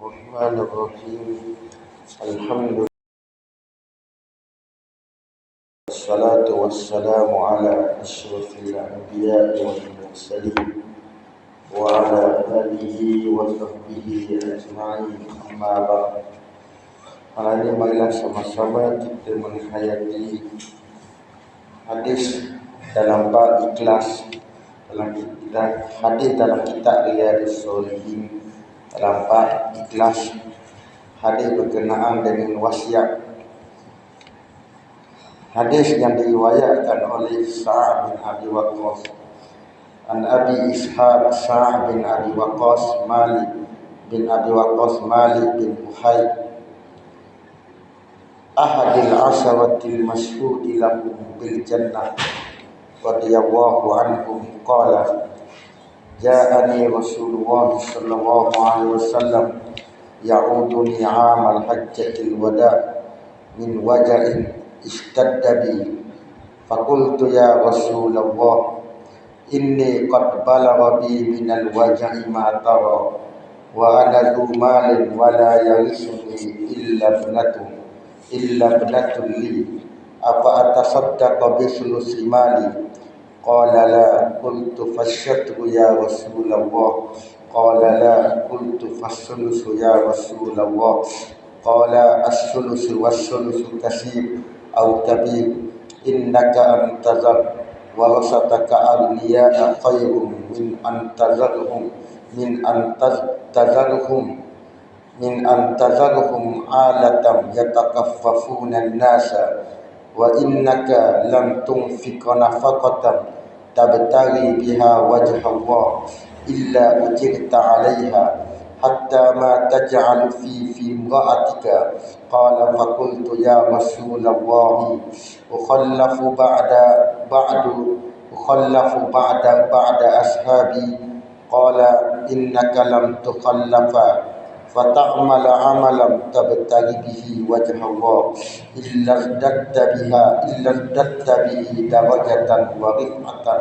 الرحمن الرحيم. الحمد لله والصلاة والسلام على أشرف الأنبياء والمرسلين وعلى آله وصحبه أجمعين. أما بعد. Hari ini marilah sama-sama kita menghayati hadis dalam bab ikhlas hadis dalam kitab Riyadhus Shalihin dalam bab ikhlas, hadis berkenaan dengan wasiat. Hadis yang diriwayatkan oleh Sa'ad bin Abi Waqqas an Abi Ishaq Sa'ad bin Abi Waqqas Malik bin Abi Waqqas Malik bin Uhayd ahadil asharatil masyhudi lahum bil jannah radhiyallahu anhum qala ja'ani Rasulullah sallallahu alaihi wasallam ya'uduni 'amal hajjatil wada' min waja'in ishtadda bi faqultu ya Rasulullah inni qad balagha bi minal waja'i ma tara wa ana dhu malin wa la yarisuni illa ibnatun li afa atasaddaqa bi sulusi mali qala la qultu fashatru ya Rasulullah qala la qultu fasulusu ya Rasulullah qala as-sulusu was-sulusu kasir aw kabir innaka antazar warasataka awliya khairun min antazarhum alatam yatakaffafuna an-nasa wa innaka lam tunfiqa nafaqatan tabtaghi biha wajha Allah illa ujirta 'alayha hatta ma taj'alu fi imra'atika qala faqultu ya Rasulullah ukhallafu ba'da ashabi qala innaka lam tukhallafa fata'mala 'amalan tabtaghi bihi wajha Allah illa izdatta bihi darajatan wa rif'atan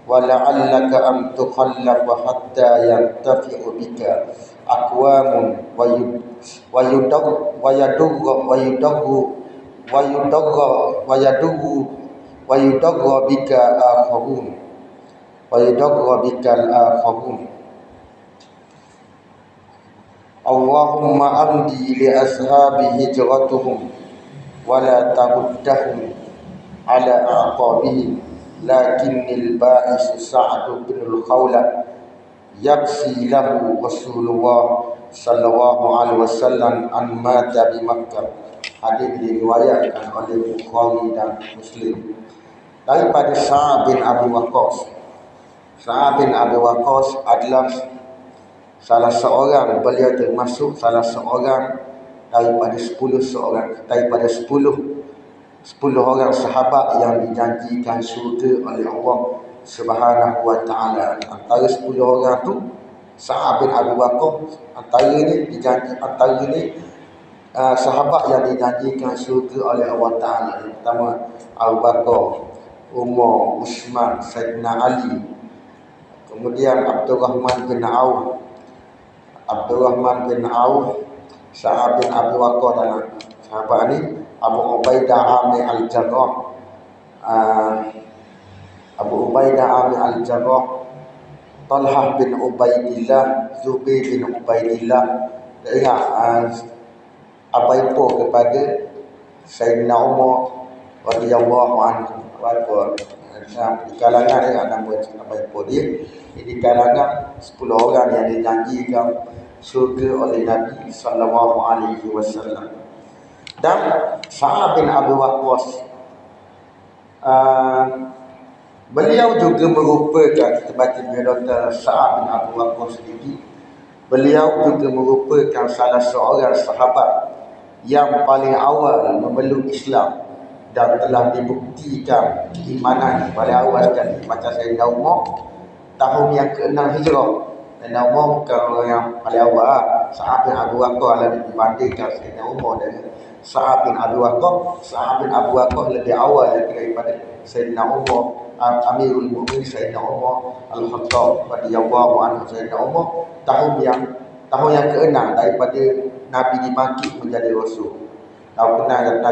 wa la'allaka an tukhallafa hatta yantafi'u bika aqwamun wa yudagga bika al-akharun. Allahumma amdi li ashabi hijratuhum wa la taruddahum ala a'qabihim lakinnil ba'isu Sa'd bin al-Khawla yabsi lahu Rasulullah sallallahu alaihi wasallam an mata bi Makkah. Hadis diriwayatkan oleh Bukhari dan Muslim daripada Sa'ad bin Abi Waqqas. Sa'ad bin Abi Waqqas adalah salah seorang, beliau termasuk salah seorang daripada 10 orang sahabat yang dijanjikan syurga oleh Allah Subhanahu wa taala. Antara 10 orang tu Sa'ad bin Abi Waqqas antara ni sahabat yang dijanjikan syurga oleh Allah taala. Yang pertama Abu Bakar, Umar, Uthman, Sayyidina Ali. Kemudian Abdurrahman bin Auf, Sa'ad bin Abi Waqqas dalam sahabat ni, Abu Ubaidah Amir al-Jarrah, Talhah bin Ubaidillah, Zubair bin Ubaidillah. Ingat apa itu kepada Sayyidina Umar radhiyallahu anhu. Di kalangan nama apa dia? Di kalangan 10 orang yang dijanjikan syurga oleh Nabi sallallahu alaihi wasallam. Dan Sa'ad bin Abi Waqqas beliau juga merupakan, kita baca biodata Sa'ad bin Abi Waqqas sendiri, beliau juga merupakan salah seorang sahabat yang paling awal memeluk Islam dan telah dibuktikan keimanan pada awal sekali. Macam Sayyidina Umar tahun yang ke-6 Hijrah. Sayyidina Umar bukan orang yang paling awal. Sa'ad bin Abi Waqqas lebih dibandingkan Sayyidina Umar dengan Sa'ad bin Abi Waqqas. Sa'ad bin Abi Waqqas lebih awal daripada Sayyidina Umar, Amirul Mukminin Sayyidina Umar Al-Khattab radhiyallahu anhu. Sayyidina Umar tahun yang tahun yang ke-6 daripada Nabi dibangkit menjadi rasul. Tahun ke-6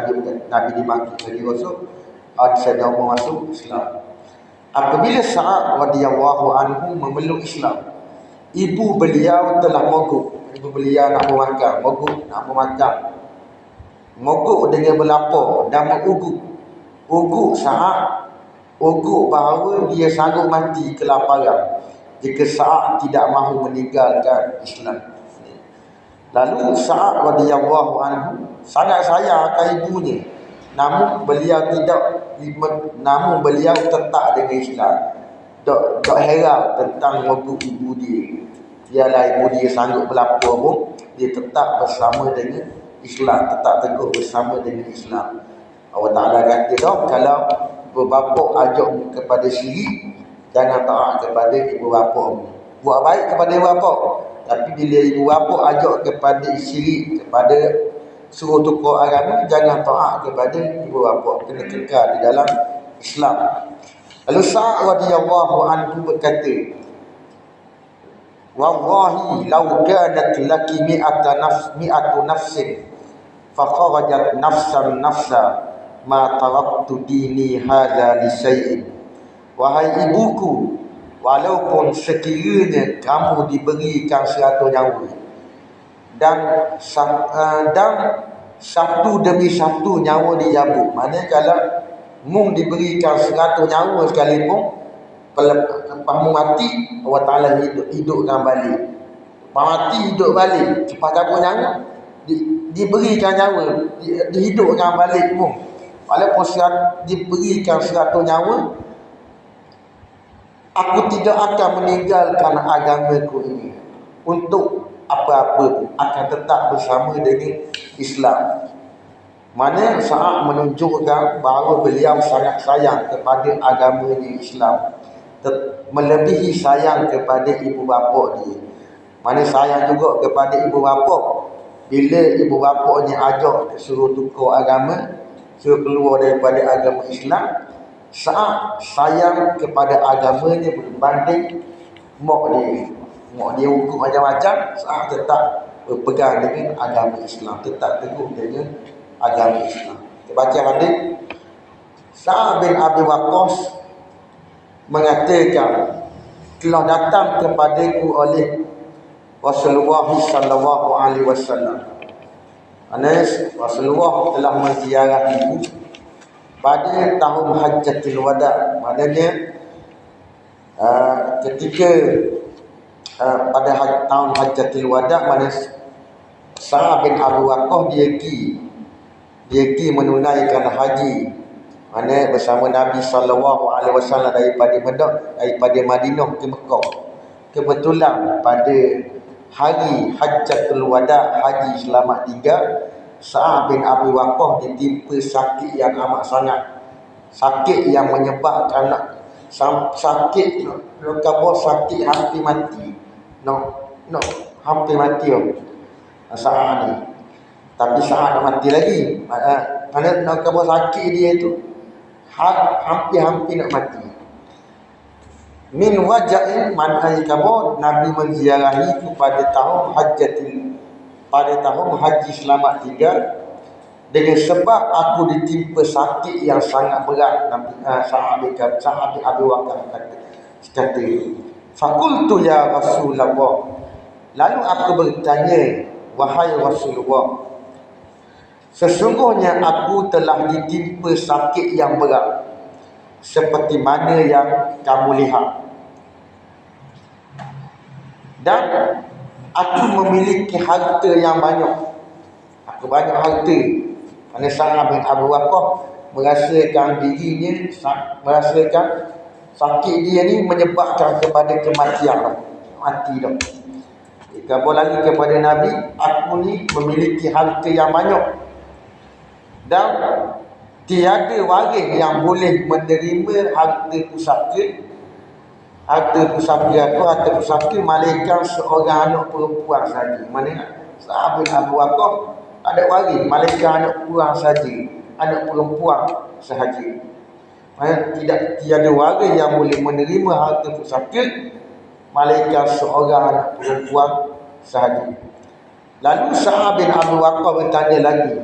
Nabi dibangkit menjadi rasul, Sayyidina Umar masuk Islam. Apabila Sa'ad radhiyallahu anhu memeluk Islam, ibu beliau telah mogok. Ibu beliau nak memakan, mogok dengan berlapar dan menguguk. Uguk Sa'ad, uguk bahawa dia sanggup mati kelaparan jika Sa'ad tidak mahu meninggalkan Islam. Lalu Sa'ad radhiyallahu anhu sangat sayang akan ibunya, namun beliau tetap dengan Islam. Tak heran tentang mogok ibu dia. Biarlah ibu dia sanggup berlapar pun, dia tetap bersama dengan Islam, tetap teguh bersama dengan Islam. Allah Ta'ala kata dah, kalau ibu bapa ajak kepada syirik, jangan taat kepada ibu bapa. Buat baik kepada ibu bapa, tapi bila ibu bapa ajak kepada syirik, kepada suruh tukar agama, jangan taat kepada ibu bapa, kena kekal di dalam Islam. Lalu Sa'ad radhiyallahu anhu berkata, wallahi law kanat laki mi'atu nafsin fa kharajat nafsan ma taraktu dini hadza li syai'in. Wahai ibuku, walaupun sekiranya kamu diberikan 100 nyawa dan satu demi satu nyawa dijabut, maknanya kalau mung diberikan 100 nyawa sekalipun, lepas mu mati, Allah Ta'ala hidupkan balik. Lepas mati hidup balik, lepas cabut nyawa diberikan nyawa, dihidupkan balik mung. Walaupun diberikan 100 nyawa, aku tidak akan meninggalkan agamaku ini untuk apa-apa, akan tetap bersama dengan Islam. Mana Sa'ad menunjukkan bahawa beliau sangat sayang kepada agamanya Islam, melebihi sayang kepada ibu bapa dia. Mana sayang juga kepada ibu bapa, bila ibu bapanya ajak suruh tukar agama, suruh keluar daripada agama Islam, Sa'ad sayang kepada agamanya berbanding mak dia hukum macam-macam, Sa'ad tetap berpegang dengan agama Islam, tetap teguh dengan agama Islam. Kita baca hadis. Sa'ad bin Abi Waqqas mengatakan, telah datang kepadaku oleh Rasulullah sallallahu alaihi wasallam. Rasulullah telah menziarahiku pada tahun Hajjatul Wada. Maknanya ketika pada tahun Hajjatul Wada, mana Sa'ad bin Abu Waqqas dia pergi menunaikan haji, mana bersama Nabi sallallahu alaihi wasallam daripada Madinah ke Mekah. Kebetulan pada hari Hajjatul Wada, haji selamat 3, Sa'ad bin Abi Waqqas ditimpa sakit yang amat sangat. Sakit yang menyebabkan sakit hampir mati. Hampir mati Sa'ad ni. Tapi Sa'ad nak mati lagi. Mana nak khabar sakit dia tu hampir nak mati. Min waja'in, maknanya khabar Nabi menziarahi pada tahun haji selamat 3, dengan sebab aku ditimpa sakit yang sangat berat. Sa'ad bin Abi Waqqas kata, faqultu ya Rasulullah, lalu aku bertanya, wahai Rasulullah, sesungguhnya aku telah ditimpa sakit yang berat seperti mana yang kamu lihat, dan aku memiliki harta yang banyak. Aku banyak harta. Kerana Sa'ad bin Abu Waqqas merasakan sakit dia ni menyebabkan kepada kematian. Mati dah. Khabar lagi kepada Nabi, aku ni memiliki harta yang banyak dan tiada waris yang boleh menerima harta pusaka malaikat seorang anak perempuan saja. Mana Sa'ad bin Abu Waqqas ada waris, malaikat anak perempuan sahaja. Mana tiada waris yang boleh menerima harta pusaka malaikat seorang anak perempuan sahaja. Lalu Sa'ad bin Abi Waqqas bertanya lagi,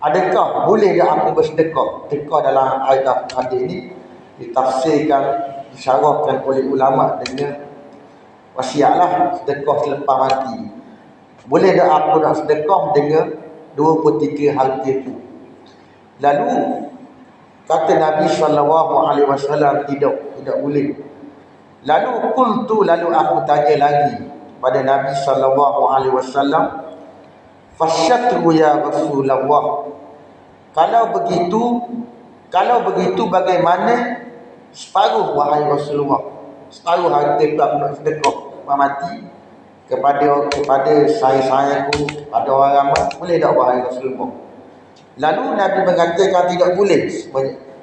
adakah boleh tak aku bersedekah? Sedekah dalam ayat hadis ini ditafsirkan, disyarahkan oleh ulama dengan wasiatlah sedekah selepas mati. Boleh tak aku nak sedekah dengan 23 harta itu? Lalu kata Nabi SAW, tidak boleh. Lalu aku tanya lagi pada Nabi SAW, fasyatru ya Rasulullah, kalau begitu bagaimana separuh wahai Rasulullah? Separuh harta itu aku nak sedekah mati kepada sayang-sayangku, kepada orang ramai, boleh tak wahai Rasulullah? Lalu Nabi mengatakan tidak boleh.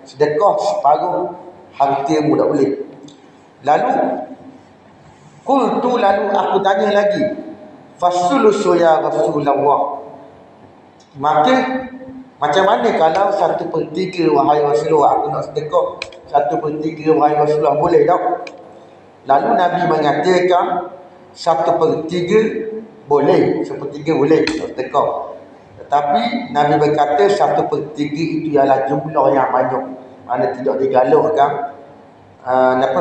Sedekah separuh hartamu tak boleh. Lalu aku tanya lagi, fasulusu ya Rasulullah, maka macam mana kalau 1/3 wahai Rasulullah, aku nak sedekah 1/3 wahai Rasulullah, boleh tak? Lalu Nabi mengatakan 1/3 boleh, 1/3 boleh sedekah. Tetapi Nabi berkata 1/3 itu ialah jumlah yang banyak, mana tidak digalakkan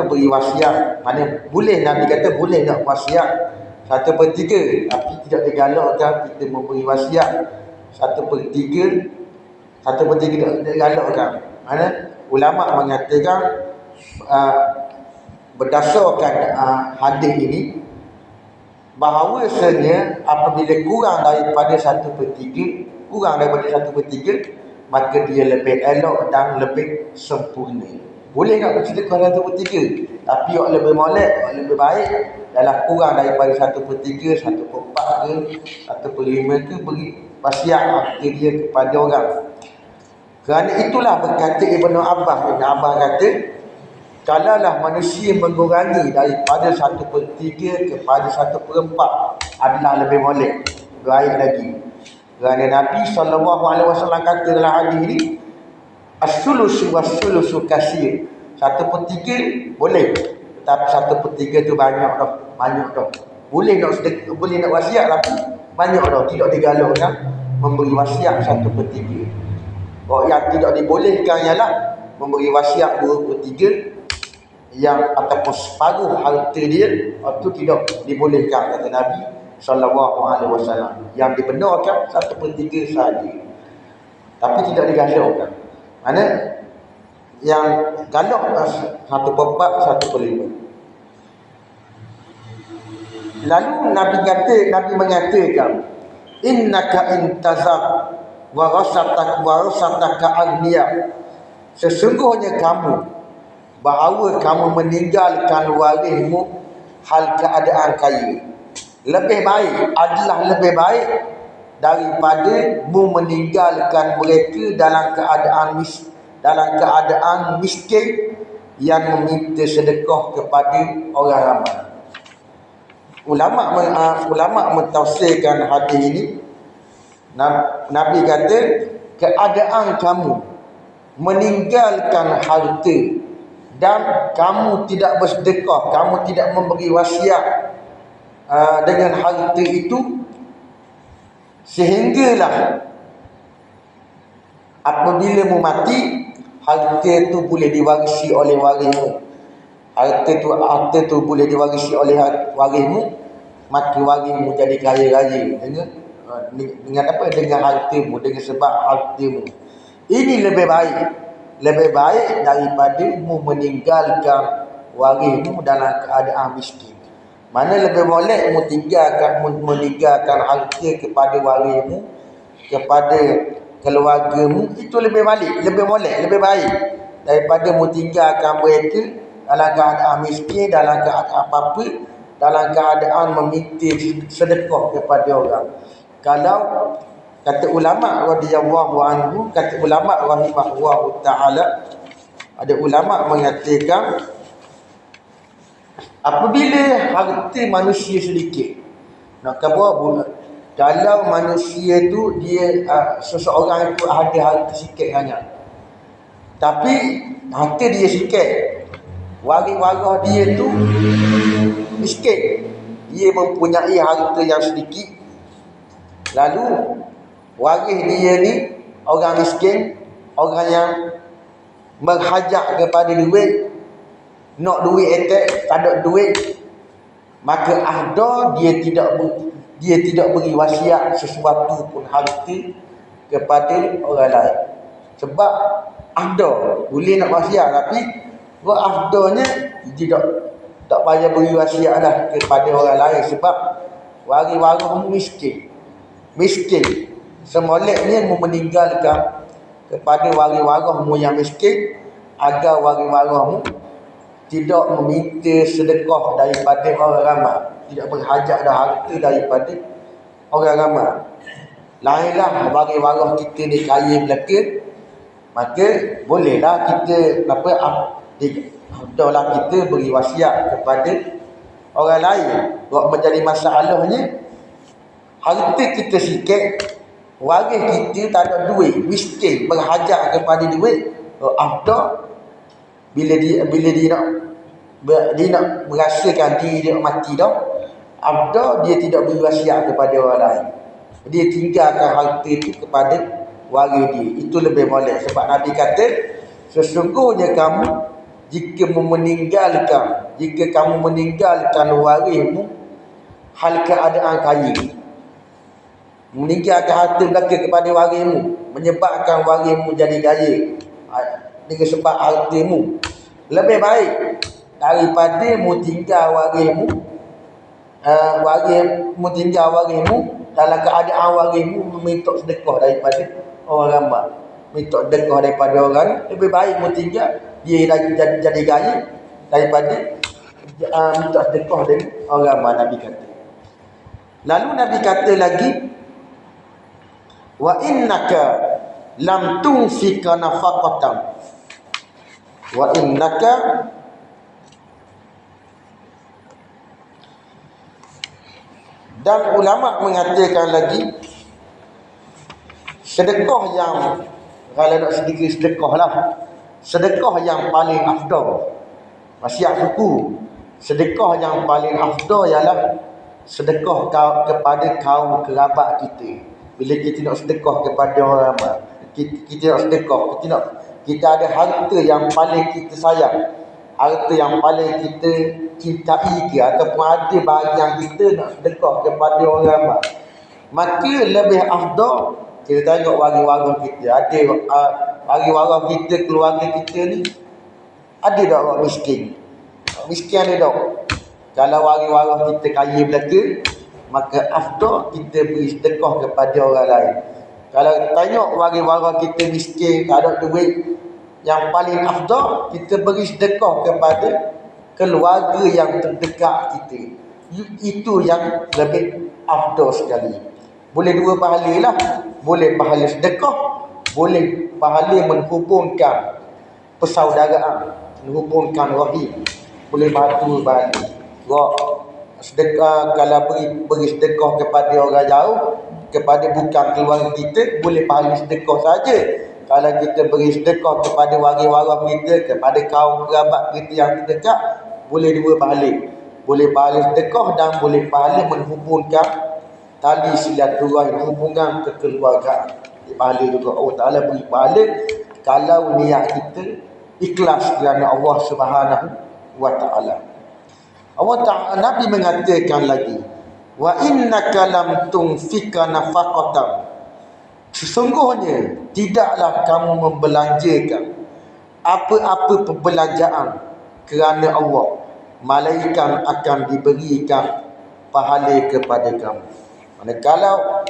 beri wasiat. Mana boleh, Nabi kata boleh nak wasiat 1/3, tapi tidak digalakkan kita memberi wasiat 1/3 tidak digalakkan. Mana ulama mengatakan berdasarkan hadis ini, bahawasanya apabila kurang daripada 1/3, maka dia lebih elok dan lebih sempurna. Boleh nak bersedekah 1/3, tapi yang lebih molek, yang lebih baik adalah kurang daripada 1/3, 1/4 ke 1/5 ke, beri wasiat harta dia kepada orang. Kerana itulah berkata Ibnu Abbas kata, kalaulah manusia mengurangi daripada 1/3 kepada 1/4 adalah lebih molek, baik lagi. Kerana Nabi SAW kata dalam hadis ini, as-sulusu was-sulusu kasir. 1/3 boleh, tetapi 1/3 tu banyak dah. Boleh nak sedekah, boleh nak wasiat, tapi banyak dah, tidak digalakkan memberi wasiat 1/3. Yang tidak dibolehkan ialah memberi wasiat 2/3 yang ataupun separuh harta dia, itu tidak dibolehkan kata Nabi SAW. Yang dibenarkan 1/3 sahaja, tapi tidak digalakkan. Mana yang galak 1/4, 1/5. Lalu Nabi mengatakan, innaka intazab warasataka agniya, sesungguhnya kamu, bahawa kamu meninggalkan warismu hal keadaan kaya, adalah lebih baik daripada mu meninggalkan mereka dalam keadaan miskin yang meminta sedekah kepada orang ramai. Ulama mentafsirkan hadis ini. Nabi kata, keadaan kamu meninggalkan harta dan kamu tidak bersedekah, kamu tidak memberi wasiat dengan harta itu, sehinggalah apabila mu mati, harta itu boleh diwarisi oleh warismu. Harta tu boleh diwarisi oleh warismu, maka warismu jadi kaya raya dengan apa? Dengan hartamu, dengan sebab hartamu. Ini lebih baik daripada mu meninggalkan warismu dalam keadaan miskin. Mana lebih molek mu meninggalkan harta kepada warismu, kepada keluargamu, itu lebih molek, lebih baik daripada mu tinggalkan mereka dalam keadaan miskin, dalam keadaan apa-apa, dalam keadaan meminta sedekah kepada orang. Kalau kata ulama radhiyallahu anhu, kata ulama rahimahullahu taala, ada ulama mengatakan apabila harta manusia sedikit, nak kata kalau manusia tu dia seseorang itu ada harta sikit hanya, tapi harta dia sikit, waris-waris dia tu miskin, dia mempunyai harta yang sedikit, lalu waris dia ni orang miskin, orang yang berhajat kepada duit, nak duit etek, tak ada duit, maka ahda dia tidak beri wasiat sesuatu pun harta kepada orang lain. Sebab ahda boleh nak wasiat, tapi ahdanya dia tak payah beri wasiat dah kepada orang lain, sebab waris-waris miskin. Semoleknya meninggalkan kepada waris-waris yang miskin, agar waris-waris tidak meminta sedekah daripada orang ramai, tidak berhajat dah harta daripada orang ramai. Lainlah waris-waris kita ni kaya belaka, maka bolehlah kita adalah kita beri wasiat kepada orang lain. Buat menjadi masalahnya, harta kita sikit, waris kita tak ada duit, miskin, berhajat kepada duit, ahda bila dia nak merasakan diri dia mati dah, ahda dia tidak beri wasiat kepada orang lain, dia tinggalkan harta itu kepada waris dia. Itu lebih molek. Sebab Nabi kata, sesungguhnya kamu jika kamu meninggalkan warismu hal keadaan kaya, meninggalkan harta belaka kepada warismu, menyebabkan warismu jadi kaya dengan sebab hartamu, lebih baik daripada mu tinggal warismu dalam keadaan warismu meminta sedekah daripada orang ramai, minta sedekah daripada orang, lebih baik mu tinggal dia jadi kaya daripada minta sedekah dari orang ramai, Nabi kata. Lalu Nabi kata lagi, wa innaka lam tunfika nafaqatan, wa innaka dan ulama mengatakan lagi, sedekah yang, kalau nak sedikit sedekah lah, sedekah yang paling afdal, wasiat suku, sedekah yang paling afdal ialah sedekah kepada kaum kerabat kita. Bila kita nak sedekah kepada orang ramai, kita nak sedekah, kita ada harta yang paling kita sayang, harta yang paling kita cintai ke, ataupun ada bahagian kita nak sedekah kepada orang ramai, maka lebih afdal kita tengok waris-waris kita. Ada waris-waris kita, keluarga kita ni, ada tak orang miskin? Miskin ada tak? Kalau waris-waris kita kaya belaka, maka afdal kita beri sedekah kepada orang lain. Kalau tengok waris-waris kita miskin, tak ada duit, yang paling afdal kita beri sedekah kepada keluarga yang terdekat kita. Itu yang lebih afdal sekali. Boleh dua pahala lah. Boleh pahala sedekah, boleh pahala menghubungkan persaudaraan, menghubungkan rahim, boleh batu pahala. Sedekah, kalau beri sedekah kepada orang jauh, kepada bukan keluarga kita, boleh pahala sedekah saja. Kalau kita beri sedekah kepada waris-waris kita, kepada kaum kerabat kita yang terdekat, boleh dua pahala. Boleh pahala sedekah dan boleh pahala menghubungkan tali silaturahim, hubungan kekeluargaan. Pahala juga Allah Ta'ala beri pahala kalau niat kita ikhlas kerana Allah Subhanahu wa Ta'ala. Allah Ta'ala, Nabi mengatakan lagi, wa innaka lam tunfika nafaqatan, sesungguhnya tidaklah kamu membelanjakan apa-apa perbelanjaan kerana Allah, malaikat akan diberikan pahala kepada kamu. Kalau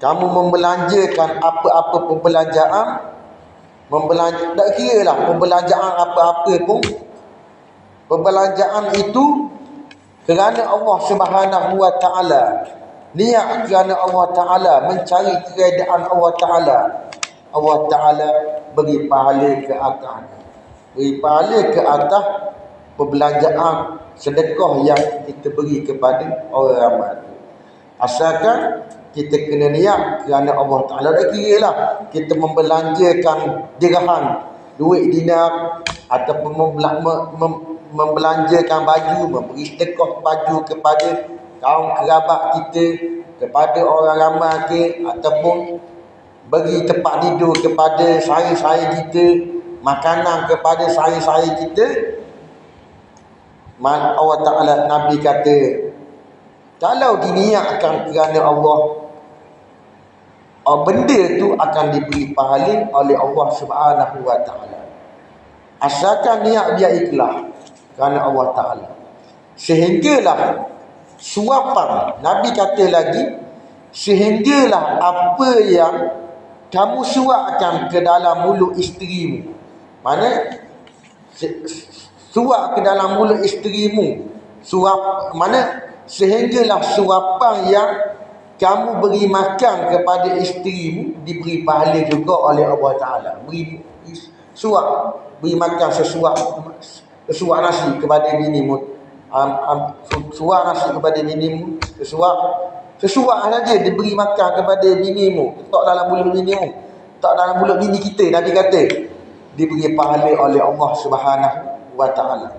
kamu membelanjakan apa-apa perbelanjaan, tak kira lah perbelanjaan apa-apa pun, perbelanjaan itu kerana Allah Subhanahu wa Ta'ala, niat kerana Allah Ta'ala, mencari keredaan Allah Ta'ala, Allah Ta'ala beri pahala ke atas, beri pahala ke atas perbelanjaan sedekah yang kita beri kepada orang ramai. Asalkan kita kena niat kerana Allah Ta'ala. Tak kira lah kita membelanjakan dirham, duit dinar, ataupun membelanjakan baju, memberi sedekah baju kepada kaum kerabat kita, kepada orang ramai ke, ataupun bagi tempat tidur kepada saudara-saudara kita, makanan kepada saudara-saudara kita, Allah Ta'ala, Nabi kata, kalau diniatkan kerana Allah, benda tu akan diberi pahala oleh Allah Subhanahu wa Ta'ala. Asalkan niat dia ikhlas kerana Allah Ta'ala. Sehinggalah suapan, Nabi kata lagi, sehinggalah apa yang kamu suapkan ke dalam mulut isterimu. Mana suap ke dalam mulut isterimu, suap mana sehinggalah suapan yang kamu beri makan kepada isterimu diberi pahala juga oleh Allah Ta'ala. Beri suap, beri makan sesuap nasi kepada binimu, suap nasi kepada binimu, sesuap saja diberi makan kepada binimu, tak dalam mulut binimu, tak dalam mulut bini kita. Nabi kata diberi pahala oleh Allah Subhanahu wa Ta'ala.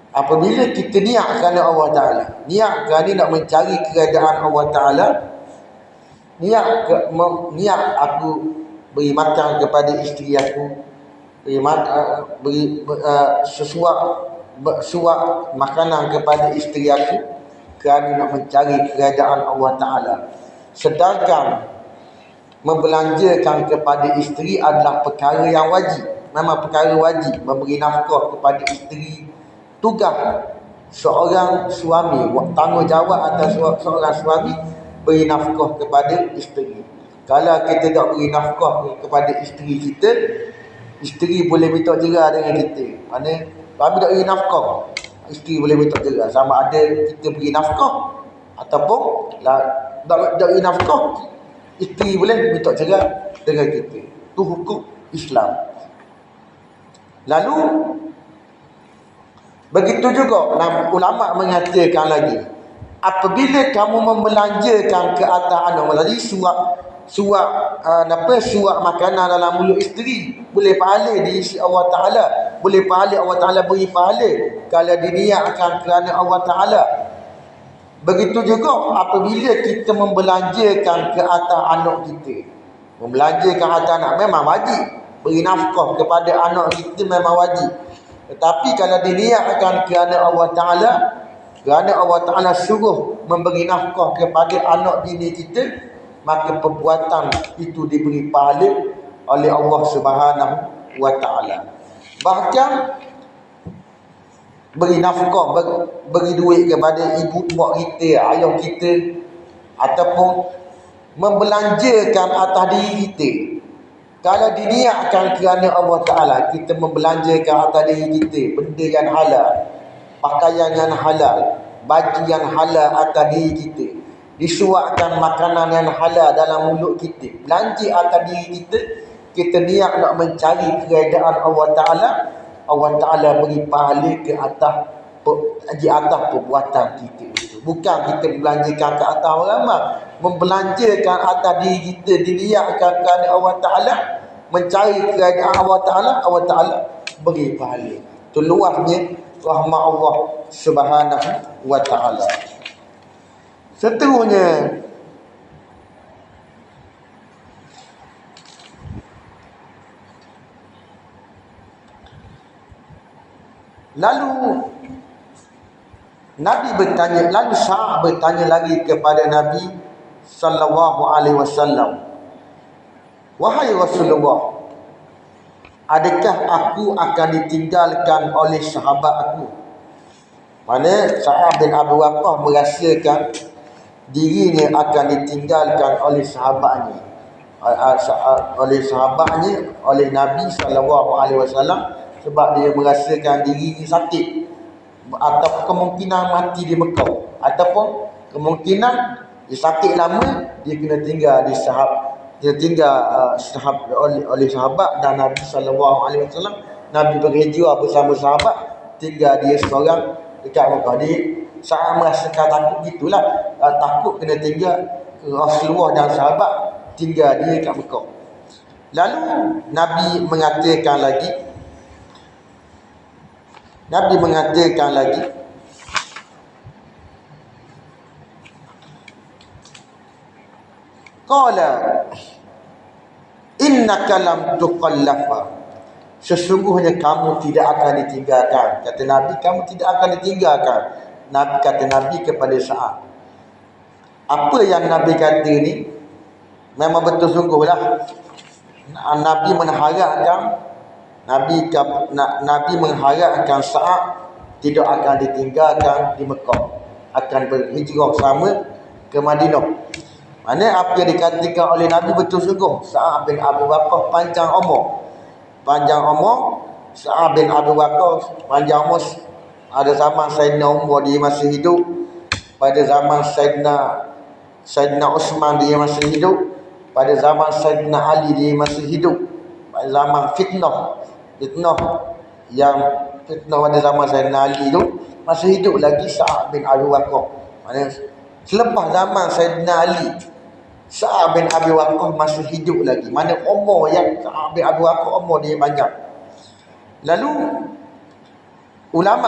Apabila kita niat kerana Allah Ta'ala, niat kerana nak mencari keredaan Allah Ta'ala, niat aku beri makan kepada isteri aku, beri suap makanan kepada isteri aku kerana nak mencari keredaan Allah Ta'ala. Sedangkan membelanjakan kepada isteri adalah perkara yang wajib. Memang perkara wajib memberi nafkah kepada isteri. Tugas seorang suami, tanggungjawab atas seorang suami beri nafkah kepada isteri. Kalau kita tak beri nafkah kepada isteri kita, isteri boleh minta cerai dengan kita. Mana suami tak beri nafkah, isteri boleh minta cerai. Sama ada kita beri nafkah ataupun tak beri nafkah, isteri boleh minta cerai dengan kita. Itu hukum Islam. Lalu begitu juga ulama mengatakan lagi, apabila kamu membelanjakan ke atas anak, tadi suap makanan dalam mulut isteri, boleh pahala di sisi Allah Ta'ala, boleh pahala, Allah Ta'ala beri pahala kalau diniatkan kerana Allah Ta'ala. Begitu juga apabila kita membelanjakan ke atas anak kita, membelanjakan atas anak memang wajib, beri nafkah kepada anak kita memang wajib. Tetapi kalau diniatkan kerana Allah Ta'ala, kerana Allah Ta'ala suruh memberi nafkah kepada anak bini kita, maka perbuatan itu diberi pahala oleh Allah Subhanahu wa Ta'ala. Bahkan beri nafkah, beri duit kepada ibu mak kita, ayah kita, ataupun membelanjakan atas diri kita, kalau diniatkan kerana Allah Ta'ala, kita membelanjakan atas diri kita benda yang halal, pakaian yang halal, baju yang halal atas diri kita, disuapkan makanan yang halal dalam mulut kita, belanja atas diri kita niat nak mencari keredaan Allah Ta'ala, Allah Ta'ala beri pahala ke atas, di atas perbuatan kita itu. Bukan kita belanjakan ke atas orang ramai, membelanjakan atas diri kita diniatkan kerana Allah Ta'ala, mencari keredaan Allah Ta'ala, Allah Ta'ala beri pahala. Itu luasnya rahmat Allah Subhanahu wa Ta'ala. Seterusnya, lalu Nabi bertanya, lalu Sa'ad bertanya lagi kepada Nabi sallallahu alaihi wasallam, wahai Rasulullah, adakah aku akan ditinggalkan oleh sahabat aku? Mana Sa'ad bin Abi Waqqas merasakan dirinya akan ditinggalkan oleh sahabatnya, oleh Nabi sallallahu alaihi wasallam, sebab dia merasakan dirinya sakit, atau kemungkinan mati di Mekah, ataupun kemungkinan dia sakit lama, dia kena tinggal di oleh sahabat dan Nabi sallallahu alaihi wasallam. Nabi berhijrah bersama sahabat, tinggal dia seorang dekat Mekah. Dia Sa'ad merasakan takut gitulah, takut kena tinggal Rasulullah dan sahabat, tinggal dia dekat Mekah. Lalu Nabi mengatakan lagi, Qala innaka lam tuqallafa, sesungguhnya kamu tidak akan ditinggalkan. Kata Nabi, kamu tidak akan ditinggalkan. Nabi kata Nabi kepada Sa'ad. Apa yang Nabi kata ni memang betul sungguhlah. Nabi mengharapkan Nabi mengharapkan Sa'ad tidak akan ditinggalkan di Mekah, akan berhijrah sama ke Madinah. Mana apa yang dikatakan oleh Nabi betul sungguh. Sa'ad bin Abi Waqqas panjang umur. Sa'ad bin Abi Waqqas panjang umur. Ada zaman Sayyidina Umar dia masih hidup, pada zaman Sayyidina Uthman dia masih hidup, pada zaman Sayyidina Ali dia masih hidup, pada zaman fitnah pada zaman Sayyidina Ali tu masih hidup lagi Sa'ad bin Abi Waqqas. Maksudnya selepas zaman Sayyidina Ali, Sa'ad bin Abi Waqqas masih hidup lagi. Mana umur yang Sa'ad bin Abi Waqqas umur dia banyak. Lalu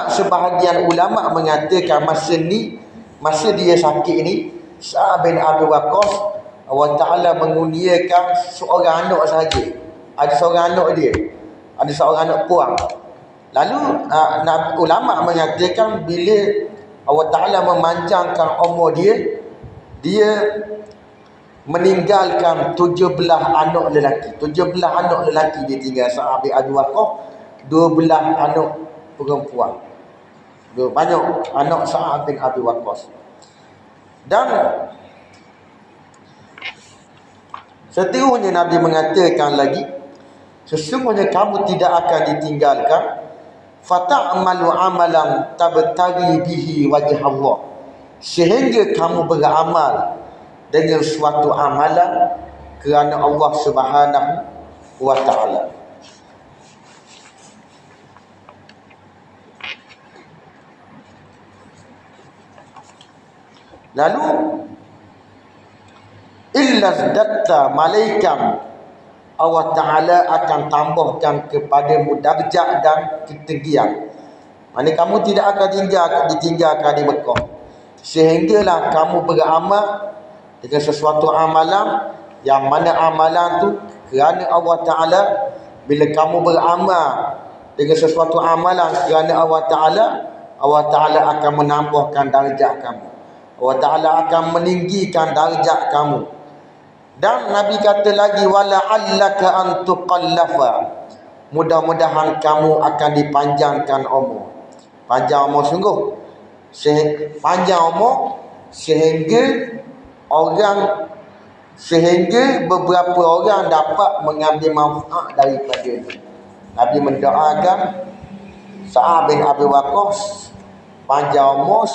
sebahagian ulama mengatakan masa dia sakit ni, Sa'ad bin Abi Waqqas Allah Ta'ala mengurniakan seorang anak sahaja. Ada seorang anak dia, ada seorang anak puang. Lalu ulama mengatakan bila Allah Ta'ala memanjangkan umur dia meninggalkan 17 anak lelaki. 17 anak lelaki dia tinggal Sa'ad bin Abi Waqqas, 12 anak perempuan. Banyak anak Sa'ad bin Abi Waqqas. Dan seterusnya Nabi mengatakan lagi, sesungguhnya kamu tidak akan ditinggalkan, fata'malu amalan tabtaghi bihi wajh Allah, sehingga kamu beramal dengan suatu amalan kerana Allah Subhanahu wa Ta'ala. Lalu illa zadatta malaikan, Allah Ta'ala akan tambahkan kepadamu darjat dan ketinggian. Maksudnya kamu tidak akan ditinggalkan di Mekah, sehinggalah kamu beramal dengan sesuatu amalan yang mana amalan tu kerana Allah Ta'ala. Bila kamu beramal dengan sesuatu amalan kerana Allah Ta'ala akan menambahkan darjat kamu. Allah Ta'ala akan meninggikan darjat kamu. Dan Nabi kata lagi, wala'allaka an tuqallafa, mudah-mudahan kamu akan dipanjangkan umur. Panjang umur sungguh. Panjang umur sehingga beberapa orang dapat mengambil manfaat daripada itu. Nabi mendoakan Sa'ad bin Abi Waqqas panjang umur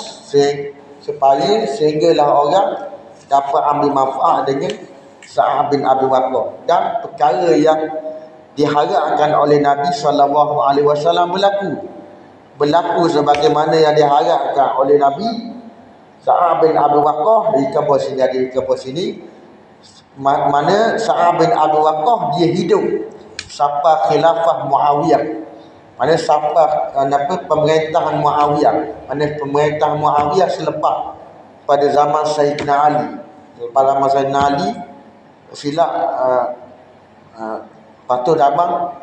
supaya sehinggalah orang dapat ambil manfaat dengan Sa'ad bin Abi Waqqas. Dan perkara yang diharapkan oleh Nabi SAW berlaku sebagaimana yang diharapkan oleh Nabi. Sa'ad bin Abi Waqqas di kampus sini, mana Sa'ad bin Abi Waqqas dia hidup sampai khilafah Muawiyah. Mana sampai pemerintahan Muawiyah. Mana pemerintahan Muawiyah selepas pada zaman Sayyidina Ali. Pada zaman Sayyidina Ali silap patut zaman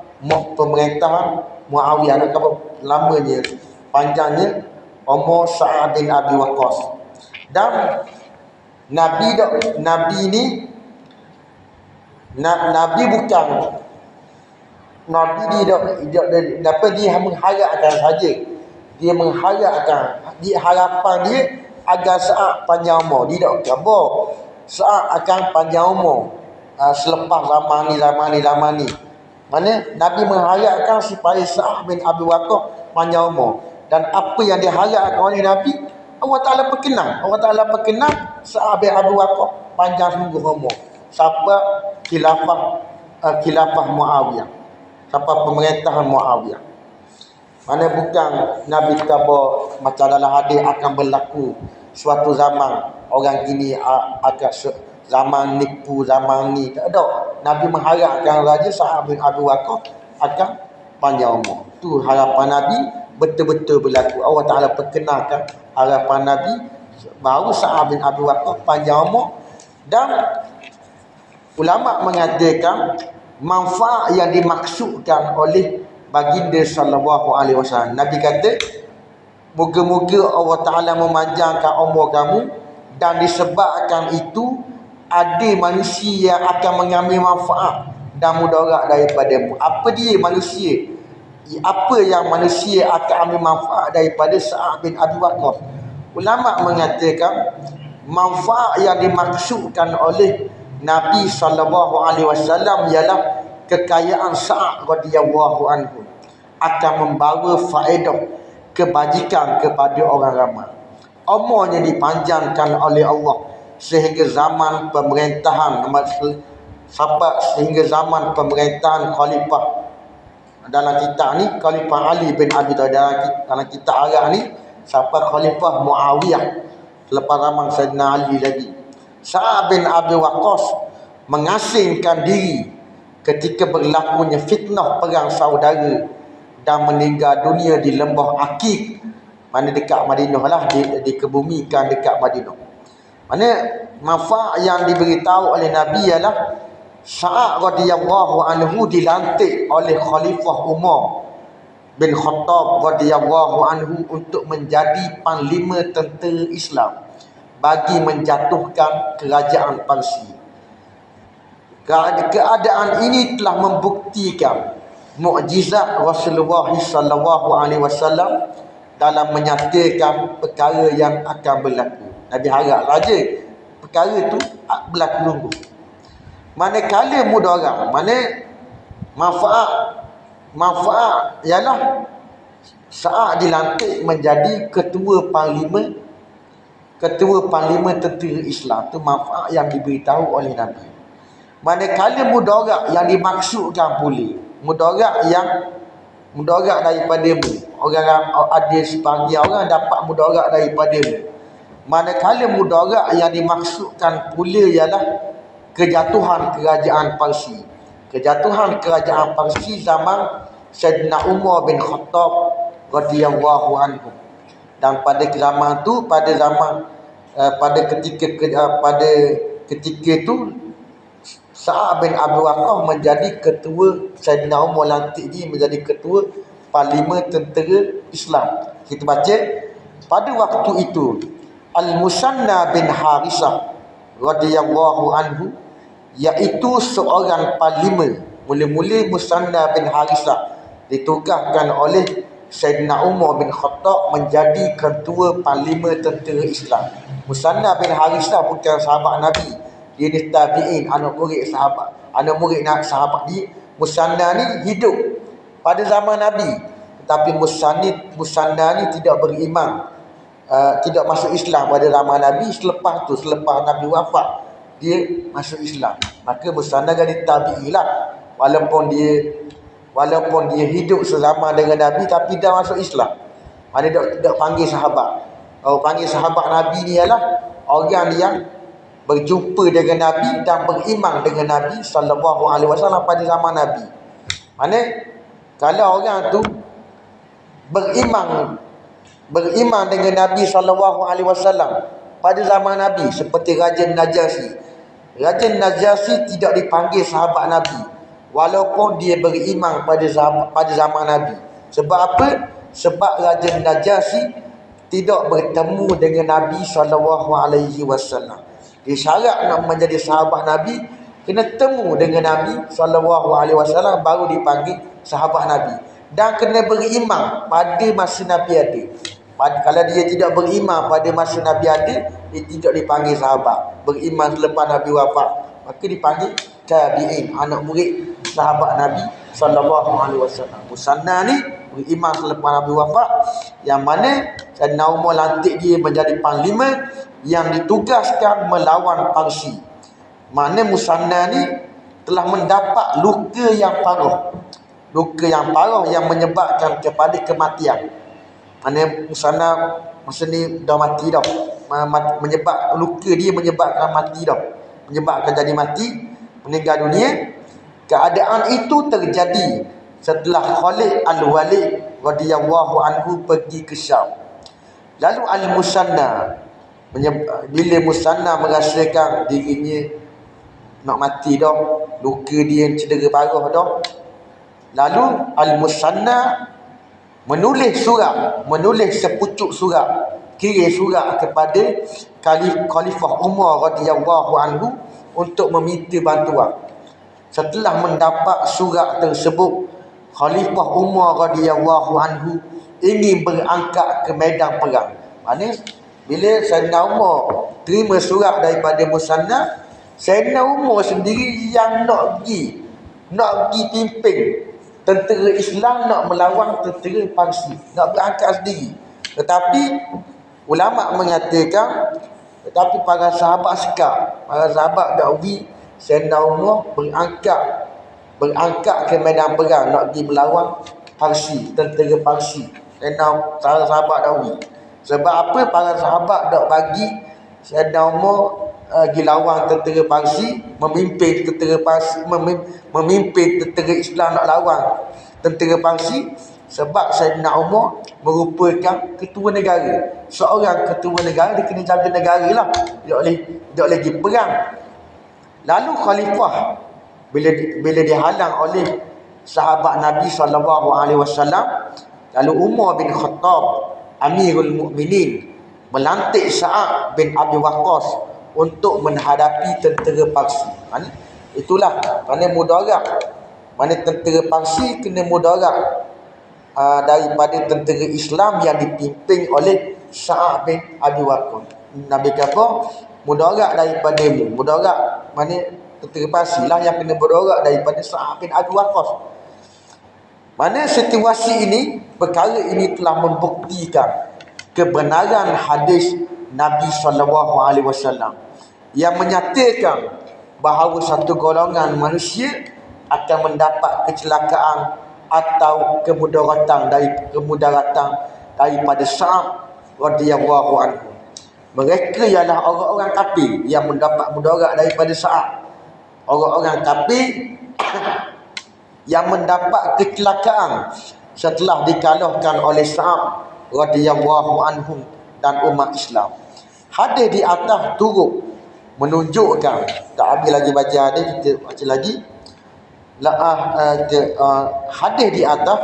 pemerintahan Muawiyah. Nak kata lamanya, panjangnya umur Sa'ad bin Abi Waqqas. Dan Nabi ni Nabi bukan Nabi dia mengharapkan saja. Dia mengharapkan, harapan dia agar Sa'ad panjang umur. Dia tak khabar Sa'ad akan panjang umur selepas zaman ni. Mana Nabi mengharapkan supaya Sa'ad bin Abi Waqqas panjang umur. Dan apa yang diharapkan oleh Nabi, Allah Ta'ala perkenan Sa'ad bin Abi Waqqas panjang sungguh umur sampai khilafah Muawiyah, sampai pemerintahan Muawiyah. Mana bukan Nabi kata macam dalam hadis akan berlaku suatu zaman orang gini akan zaman nipu zaman ni. Tak ada. Nabi mengharapkan saja Sa'ad bin Abi Waqqas akan panjang umur. Tu harapan Nabi betul-betul berlaku. Allah Ta'ala perkenalkan harapan Nabi baru Sa'ad bin Abi Waqqas panjang umur. Dan Ulama mengatakan manfaat yang dimaksudkan oleh baginda sallallahu alaihi wasallam. Nabi kata, moga-moga Allah Taala memanjangkan umur kamu, dan disebabkan itu ada manusia yang akan mengambil manfaat dan mudarat daripadamu. Apa dia manusia? Apa yang manusia akan ambil manfaat daripada Sa'ad bin Abi Waqqas? Ulama mengatakan manfaat yang dimaksudkan oleh Nabi sallallahu alaihi wasallam ialah kekayaan Sa'ad radhiyallahu anhu akan membawa faedah kebajikan kepada orang ramai. Umurnya dipanjangkan oleh Allah sehingga zaman pemerintahan sehingga zaman pemerintahan khalifah, dalam kitab ni Khalifah Ali bin Abi Thalib, dalam kitab Arab ni sampai Khalifah Muawiyah selepas zaman Sayyidina Ali lagi. Sa'ad bin Abi Waqqas mengasingkan diri ketika berlakunya fitnah perang saudara dan meninggal dunia di lembah Aqiq, mana dekat Madinah lah, dikebumikan dekat Madinah. Mana manfaat yang diberitahu oleh Nabi ialah Sa'ad radhiyallahu anhu dilantik oleh Khalifah Umar bin Khattab radhiyallahu anhu untuk menjadi panglima tentera Islam bagi menjatuhkan kerajaan Parsi. Keadaan ini telah membuktikan mukjizat Rasulullah sallallahu alaihi wasallam dalam menyatakan perkara yang akan berlaku. Nabi harap saja perkara itu berlaku. Manakala mudarat, manfaat ialah Sa'ad dilantik menjadi ketua parlimen tentera Islam. Itu manfaat yang diberitahu oleh Nabi. Manakala mudarat yang dimaksudkan pula, mudarat daripadamu, orang ada sebahagian orang dapat mudarat daripadamu. Manakala mudarat yang dimaksudkan pula ialah kejatuhan kerajaan Parsi. Kejatuhan kerajaan Parsi zaman Sayyidina Umar bin Khattab radhiyallahu anhu. Dan pada zaman tu, pada ketika itu Sa'ad bin Abi Waqqas menjadi ketua, Sayyidina Umar lantik dia menjadi ketua Parlimen Tentera Islam. Kita baca pada waktu itu Al-Musanna bin Harisah radhiyallahu anhu, iaitu seorang parlimen. Mula-mula Musanna bin Harisah ditugaskan oleh Sayyidina Umar bin Khattab menjadi ketua Parlimen Tentera Islam. Musanna bin Harisah bukan sahabat Nabi, dia ni tabi'in, anak murid sahabat dia. Musanna ni hidup pada zaman Nabi, tetapi Musanna ni tidak beriman, tidak masuk Islam pada zaman Nabi. Selepas Nabi wafat, dia masuk Islam. Maka Musanna jadi tabi'i lah, walaupun dia hidup sezaman dengan Nabi, tapi dah masuk Islam. Mana tidak panggil sahabat. Kalau panggil sahabat Nabi ni ialah orang yang berjumpa dengan Nabi dan beriman dengan Nabi sallallahu alaihi wasallam pada zaman Nabi. Mana kalau orang tu beriman dengan Nabi sallallahu alaihi wasallam pada zaman Nabi, seperti Raja Najasyi. Raja Najasyi tidak dipanggil sahabat Nabi walaupun dia beriman pada zaman Nabi. Sebab apa? Sebab Raja Najasyi tidak bertemu dengan Nabi sallallahu alaihi wasallam. Dia syarat nak menjadi sahabat Nabi, kena temu dengan Nabi sallallahu alaihi wasallam baru dipanggil sahabat Nabi, dan kena beriman pada masa Nabi ada. Kalau dia tidak beriman pada masa Nabi ada, dia tidak dipanggil sahabat. Beriman selepas Nabi wafat, maka dipanggil tabi'in, anak murid sahabat Nabi sallallahu alaihi wasallam. Musanna ni beriman selepas Nabi wafat, yang mana Sayyidina Umar lantik dia menjadi panglima yang ditugaskan melawan Parsi. Mana Musanna ni telah mendapat luka yang parah yang menyebabkan kepada kematian. Mana Musanna masa ni dah mati dah, luka dia menyebabkan mati dah, menyebabkan jadi mati, meninggal dunia. Keadaan itu terjadi setelah Khalid Al-Walid radhiyallahu anhu pergi ke Syam. Lalu Al-Musanna, bila Musanna merasakan dirinya nak mati dah, luka dia cedera parah dah. Lalu Al-Musanna menulis sepucuk surat, kirim surat kepada Khalifah Umar radhiyallahu anhu untuk meminta bantuan. Setelah mendapat surat tersebut, Khalifah Umar radhiyallahu anhu ingin berangkat ke medan perang. Maksudnya bila Sayyidina Umar terima surat daripada Musanna, Sayyidina Umar sendiri yang nak pergi pimpin tentera Islam, nak melawan tentera Parsi, nak berangkat sendiri. Tetapi ulama mengatakan, tetapi para sahabat sekak, para sahabat dakwi Sayyidina Umar berangkat ke medan perang, nak pergi melawan Parsi, tentera Parsi. Sayyidina para sahabat dakwi. Sebab apa? Para sahabat dak bagi Sayyidina Umar pergi lawan tentera Parsi, memimpin tentera Islam nak lawan tentera Parsi. Sebab Sayyidina Umar merupakan ketua negara. Seorang ketua negara, dia kena jaga negara lah, dia boleh pergi perang. Lalu khalifah bila dihalang oleh sahabat Nabi SAW, lalu Umar bin Khattab Amirul Mukminin melantik Sa'ad bin Abi Waqqas untuk menghadapi tentera Parsi. Itulah mana mudarat, mana tentera Parsi kena mudarat daripada tentera Islam yang dipimpin oleh Sa'ad bin Abi Waqqas. Nabi kata mudarat daripadamu, mudarat mana tentera Parsi lah yang kena mudarat daripada Sa'ad bin Abi Waqqas. Mana situasi ini, perkara ini telah membuktikan kebenaran hadis Nabi SAW yang menyatakan bahawa satu golongan manusia akan mendapat kecelakaan atau kemudaratan daripada Sa'ad radhiyallahu anhu. Mereka ialah orang-orang kafir yang mendapat mudarat daripada Sa'ad. Orang-orang kafir yang mendapat kecelakaan setelah dikalahkan oleh Sa'ad radhiyallahu anhum dan umat Islam. Hadis di atas turut menunjukkan, tak habis lagi baca hadis, kita baca lagi. Hadis di atas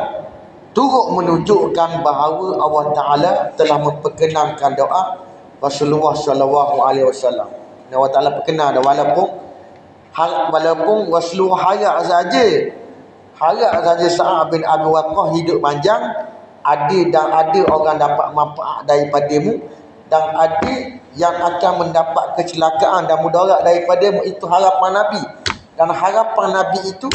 turut menunjukkan bahawa Allah Ta'ala telah memperkenankan doa Rasulullah SAW. Allah Ta'ala perkenan, walaupun Rasulullah harap saja Sa'ad bin Abi Waqqas hidup panjang, ada orang dapat manfaat daripadamu, dan ada yang akan mendapat kecelakaan dan mudarat daripadamu. Itu harapan Nabi, dan harapan Nabi itu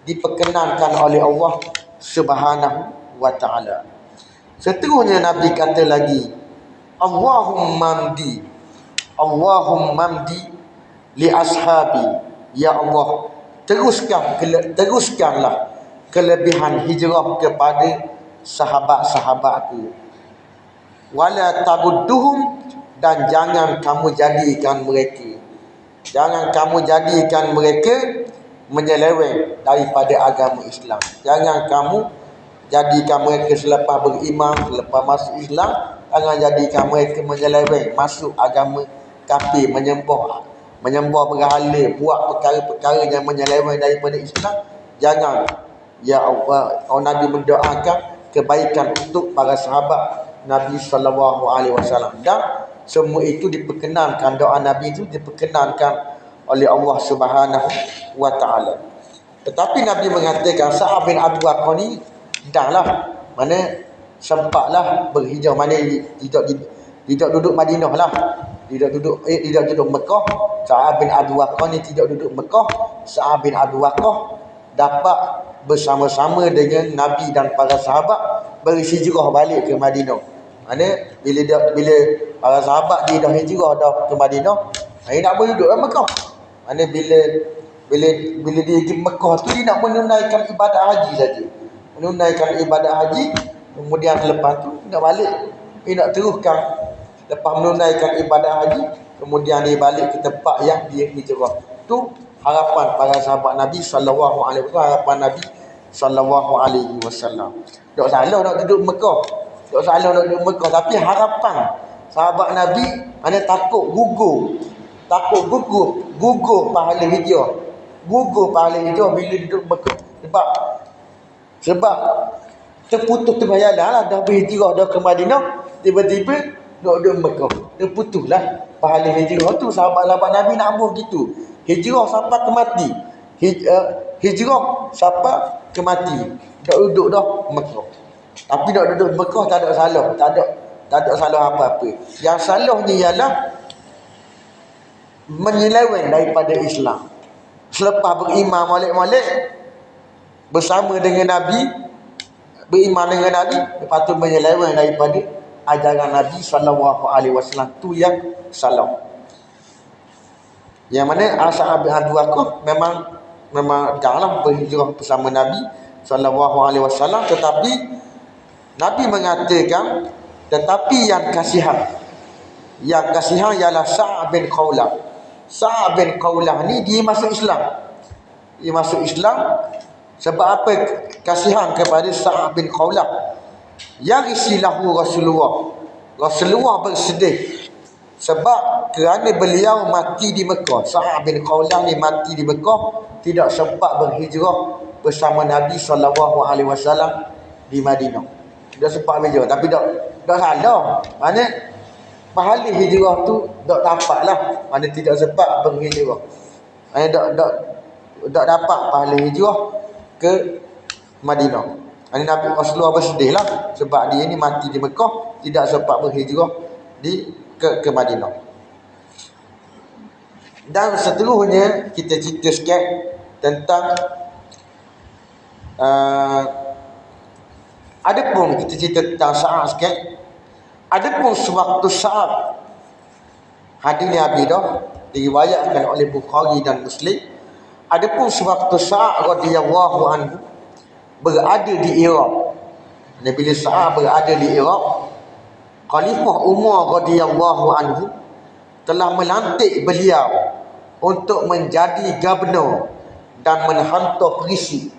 diperkenankan oleh Allah Subhanahu wa Ta'ala. Seterusnya Nabi kata lagi, Allahumma mdi li ashabi, ya Allah, teruskanlah kelebihan hijrah kepada sahabat-sahabatku. Wala tabudduhum, dan jangan kamu jadikan mereka menyeleweng daripada agama Islam. Jangan kamu jadikan mereka selepas beriman, selepas masuk Islam, jangan jadikan mereka menyeleweng masuk agama kafir, menyembah berhala, buat perkara-perkara yang menyeleweng daripada Islam. Jangan. Ya Allah, Nabi mendoakan kebaikan untuk para sahabat Nabi SAW, dan semua itu diperkenankan, doa Nabi itu diperkenankan oleh Allah Subhanahu wa Ta'ala. Tetapi Nabi mengatakan Sa'ad bin Abi Waqqas ni dahlah, mana sempatlah berhijrah, mana tidak duduk Madinah lah, tidak duduk Mekah. Sa'ad bin Abi Waqqas ni tidak duduk Mekah. Sa'ad bin Abi Waqqas dapat bersama-sama dengan Nabi dan para sahabat berhijrah balik ke Madinah. Mana bila para sahabat dia dah hijrah dah ke Madinah, dia nak duduk dalam Mekah. Mana bila dia pergi Mekah tu, dia nak menunaikan ibadat haji saja. Menunaikan ibadat haji, kemudian selepas tu nak balik, dia nak teruskan. Lepas menunaikan ibadat haji, kemudian dia balik ke tempat yang dia hijrah. Tu harapan para sahabat Nabi SAW, harapan Nabi SAW. Tak salah nak duduk Mekah, tapi harapan sahabat Nabi, mana takut gugur takut gugur pahala hijrah. Gugur pahala hijrah bila duduk Mekah. Sebab terputus terbayalah lah, dah berhijrah dah ke Madinah, tiba-tiba duduk Mekah. Terputuslah pahala hijrah tu. Sahabat-sahabat Nabi nak buat gitu. Hijrah sampai ke mati. Hijrah sampai ke mati. Dah duduk dah Mekah. Tapi nak duduk Mekah tak ada salah. Tak ada salah apa-apa. Yang salahnya ialah menyeleweng daripada Islam. Selepas beriman molek-molek bersama dengan Nabi, beriman dengan Nabi, lepas tu menyeleweng daripada ajaran Nabi SAW. Tu yang salah. Yang mana As'ab bin Abi Waqqas memang janganlah berhijrah bersama Nabi SAW, tetapi Nabi mengatakan tetapi yang kasihan ialah Sa'ad bin Khawlah. Sa'ad bin Khawlah ni dia masuk Islam. Sebab apa kasihan kepada Sa'ad bin Khawlah? Yarisilahu Rasulullah bersedih sebab kerana beliau mati di Mekah. Sa'ad bin Khawlah ni mati di Mekah, tidak sempat berhijrah bersama Nabi SAW di Madinah. Tidak sempat berhijrah, tapi dah salah. Mana pahala hijrah tu tak dapat lah. Mana tidak sempat berhijrah. Mana tak dapat pahala hijrah ke Madinah. Mana Nabi Rasulullah bersedih lah sebab dia ni mati di Mekah, tidak sempat berhijrah ke Madinah. Dan seterusnya kita cerita sikit tentang adapun kita cerita tentang Sa'ad sikit. Adapun sewaktu Sa'ad hadis ni habis dah diriwayatkan oleh Bukhari dan Muslim. Adapun sewaktu Sa'ad radhiyallahu anhu berada di Iraq. Bila Sa'ad berada di Iraq, Khalifah Umar radhiyallahu anhu telah melantik beliau untuk menjadi gubernur dan menghantar perisi.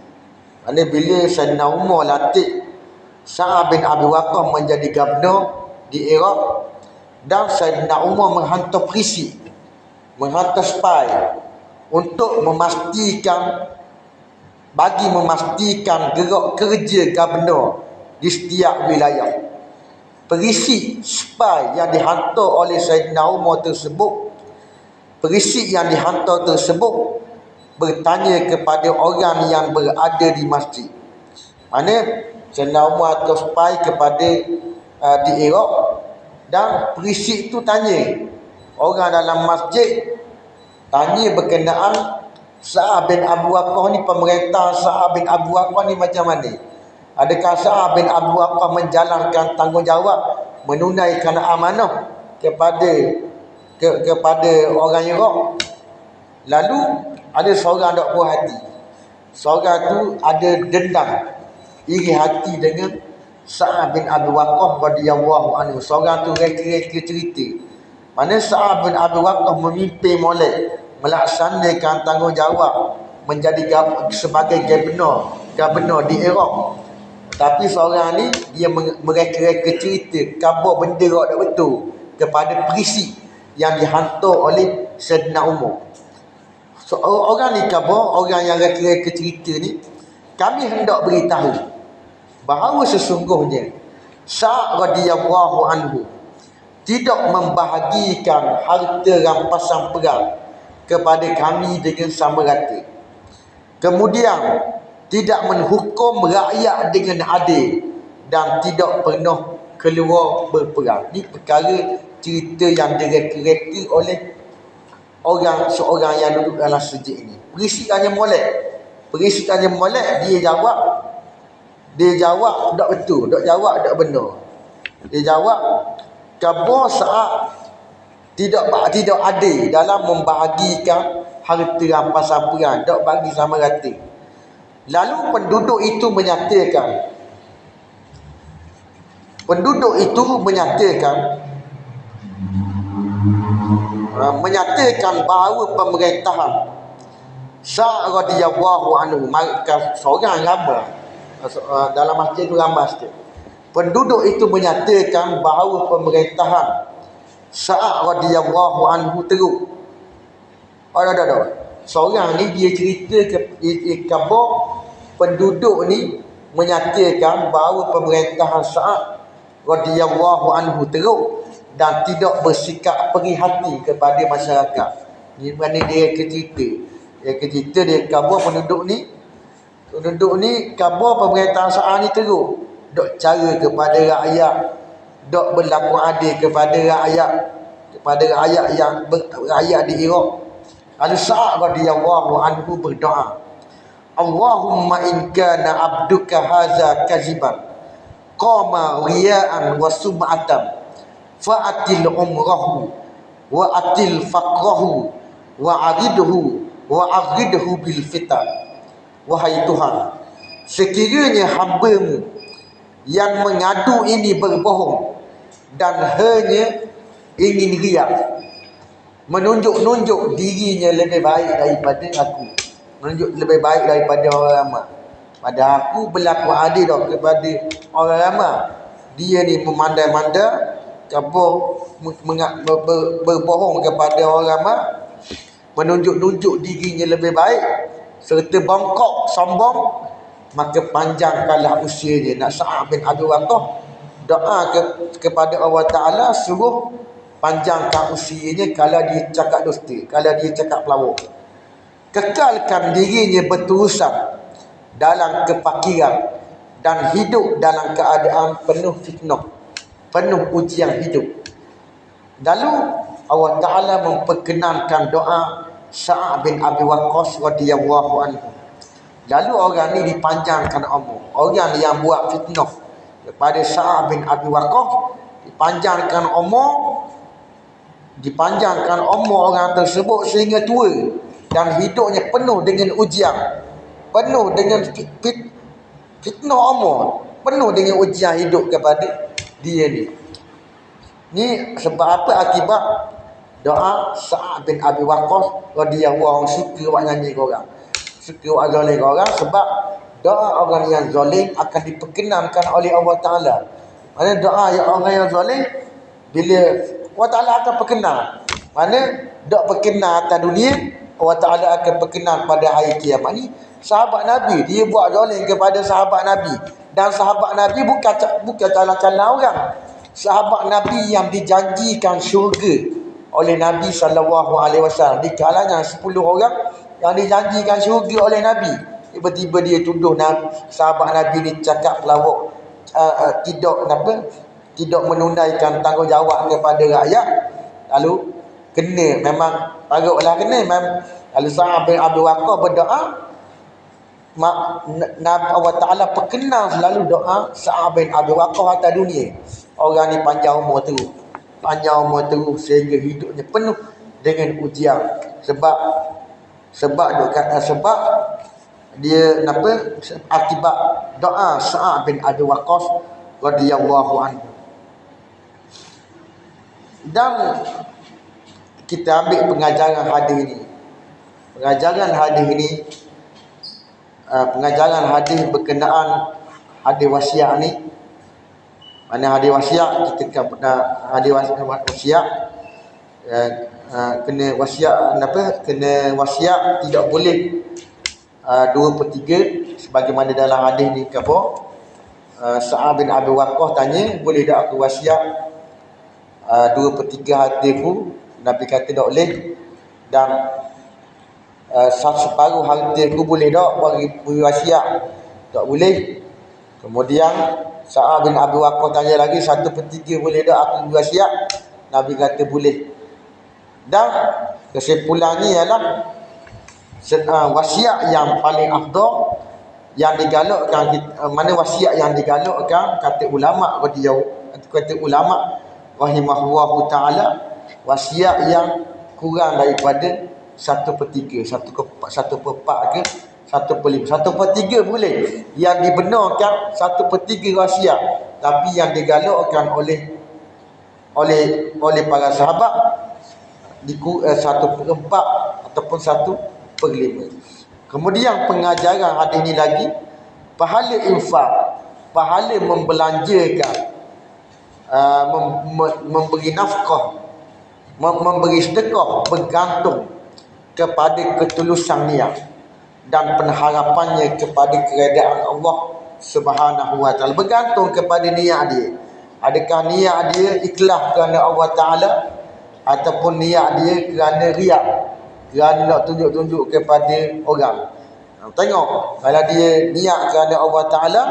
Bila Sayyidina Umar lantik Sa'ad bin Abi Waqqas menjadi gubernur di Iraq, dan Sayyidina Umar menghantar perisi, menghantar spy untuk memastikan gerak kerja gubernur di setiap wilayah. Perisi spy yang dihantar oleh Sayyidina Umar tersebut, bertanya kepada orang yang berada di masjid. Mana Sayyidina Umar atau spy kepada di Iraq, dan perisi itu tanya orang dalam masjid, tanya berkenaan Sa'ad bin Abi Waqqas ni, pemerintah Sa'ad bin Abi Waqqas ni macam mana? Adakah Sa'ad bin Abi Waqqas menjalankan tanggungjawab, menunaikan amanah kepada orang Iraq? Lalu ada seorang tak puas hati. Seorang tu ada dendam, iri hati dengan Sa'ad bin Abi Waqqas radhiyallahu anhu. Seorang tu reka-reka cerita mana Sa'ad bin Abi Waqqas memimpin molek melaksanakan tanggungjawab menjadi sebagai gubernur di Iraq. Tapi seorang ni dia mereka-reka cerita khabar benda tak betul kepada perisi yang dihantar oleh Sayyidina Umar. So, orang ni khabar, orang yang reka-reka cerita ni, kami hendak beritahu bahawa sesungguhnya Sa'ad radhiyallahu anhu tidak membahagikan harta rampasan perang kepada kami dengan sama rata. Kemudian tidak menghukum rakyat dengan adil dan tidak pernah keluar berperang. Ini perkara cerita yang direka-reka oleh seorang yang duduk dalam masjid ini. Perisi tanya molek, dia jawab tak betul, tak jawab tak benar. Dia jawab khabar Sa'ad tidak adil dalam membahagikan harta rampasan perang, tak bagi sama rata. Lalu penduduk itu menyatakan bahawa pemerintahan Sa'ad radhiyallahu anhu, maka seorang ramai dalam masjid itu ramai sikit. Penduduk itu menyatakan bahawa pemerintahan Sa'ad radhiyallahu anhu teruk Ada. Seorang ni dia cerita khabar penduduk ni menyatakan bahawa pemerintahan Sa'ad radhiyallahu anhu teruk dan tidak bersikap perih hati kepada masyarakat. Ni mana dia cerita. Dia khabar penduduk ni khabar pemerintahan Sa'ad ni teruk. Dok cara kepada rakyat, dok berlaku adil kepada rakyat yang di Iraq. Al-Sa'ad radhiyallahu anhu berdoa, Allahumma in kana abduka haza kaziban qama riya'an wa sum'atan fa'atil umrahu wa atil faqrahu wa aridhu bil fitan. Wahai Tuhan, sekiranya hamba-Mu yang mengadu ini berbohong dan hanya ingin riak, menunjuk dirinya lebih baik daripada aku, menunjuk lebih baik daripada orang ramai. Pada aku berlaku adil kepada orang ramai, dia ni memandai-mandai berbohong kepada orang ramai, menunjuk dirinya lebih baik serta bongkok sombong, maka panjangkanlah usianya. Nak Sa'ad bin Abi Waqqas doa kepada Allah Ta'ala suruh panjangkan usianya kalau dia cakap dusta, kalau dia cakap pelawak. Kekalkan dirinya berterusan dalam kefakiran dan hidup dalam keadaan penuh fitnah, penuh ujian hidup. Lalu Allah Ta'ala memperkenankan doa Sa'ad bin Abi Waqqas radhiyallahu anhu. Lalu orang ni dipanjangkan umur. Orang yang buat fitnah kepada Sa'ad bin Abi Waqqas dipanjangkan umur orang tersebut sehingga tua dan hidupnya penuh dengan ujian, penuh dengan fitnah umur, penuh dengan ujian hidup kepada dia ni. Ni sebab apa? Akibat doa Sa'ad bin Abi Waqqas radhiyallahu anhu. Suka buat nyanyi korang, suka buat zalim korang, sebab doa orang yang zalim akan diperkenankan oleh Allah Ta'ala. Mana doa orang yang zalim, bila Allah Ta'ala akan perkenan, mana dok perkenan atas dunia, Allah Ta'ala akan perkenan pada hari kiamat. Ni sahabat Nabi, dia buat zalim kepada sahabat Nabi, dan sahabat Nabi bukan calon-calon orang. Sahabat Nabi yang dijanjikan syurga oleh Nabi SAW, di kalangan 10 orang yang dijanjikan syurga oleh Nabi, tiba-tiba dia tuduh sahabat Nabi ni cakap pelawak, tidak menunaikan tanggungjawab kepada rakyat. Lalu kena, memang parutlah kena. Lalu Sa'ad bin Abi Waqqas berdoa, Allah Ta'ala perkenal selalu doa Sa'ad bin Abi Waqqas atas dunia. Orang ni panjang umur terus sehingga hidupnya penuh dengan ujian. Sebab dia akibat doa Sa'ad bin Abi Waqqas radhiyallahu anhu. Dan kita ambil pengajaran hadis ini. Pengajaran hadis berkenaan hadis wasiat ni. Mana hadis wasiat, kita hadis wasiat kena wasiat tidak boleh 2/3 sebagaimana dalam hadis ni khabar. Sa'ad bin Abi Waqqas tanya, boleh tak aku wasiat 2/3 hartaku? Nabi kata tak boleh. Dan separuh hartaku boleh tak bagi wasiat? Tak boleh. Kemudian Sa'ad bin Abi Waqqas tanya lagi, 1/3 boleh tak aku wasiat? Nabi kata boleh. Dan kesimpulannya ialah wasiat yang paling afdal yang digalakkan, mana wasiat yang digalakkan kata ulama rahimahullahu taala, wasiat yang kurang daripada 1/3, 1/4 ke 1/5. 1/3 boleh, yang dibenarkan 1/3 wasiat, tapi yang digalakkan oleh para sahabat 1/4 ataupun 1/5. Kemudian pengajaran hadis ini lagi, pahala infak, pahala membelanjakan, memberi nafkah, memberi sedekah bergantung kepada ketulusan niat dan pengharapannya kepada keredaan Allah Subhanahu wa taala. Bergantung kepada niat dia. Adakah niat dia ikhlas kerana Allah Taala ataupun niat dia kerana riak, kerana nak tunjuk-tunjuk kepada orang. Tengok, kalau dia niat kerana Allah Taala,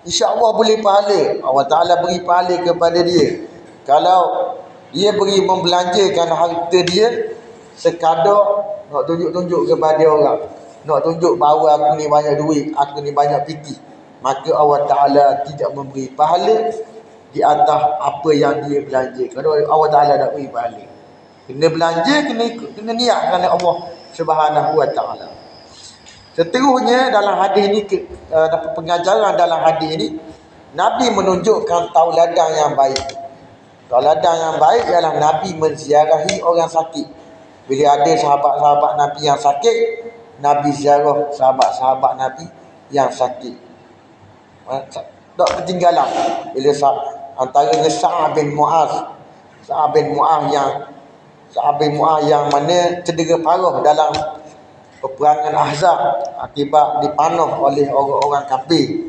insya-Allah boleh pahala. Allah Taala beri pahala kepada dia. Kalau dia beri membelanjakan harta dia sekadar nak tunjuk-tunjuk kepada orang, nak tunjuk bahawa aku ni banyak duit, aku ni banyak piti, maka Allah Taala tidak memberi pahala di atas apa yang dia belanja. Kalau Allah Taala nak beri pahala, kena belanja, kena niat kerana Allah Subhanahu wa taala. Seterusnya dalam hadis ni, dapat pengajaran dalam hadis ni, Nabi menunjukkan tauladan yang baik. Tauladan yang baik ialah Nabi menziarahi orang sakit. Bila ada sahabat-sahabat Nabi yang sakit, Nabi ziarah sahabat-sahabat Nabi yang sakit. Tak ketinggalan. Bila antaranya Sa'ad bin Mu'az. Sa'ad bin Mu'az yang mana cedera parah dalam peperangan Ahzab akibat dipanah oleh orang-orang kafir.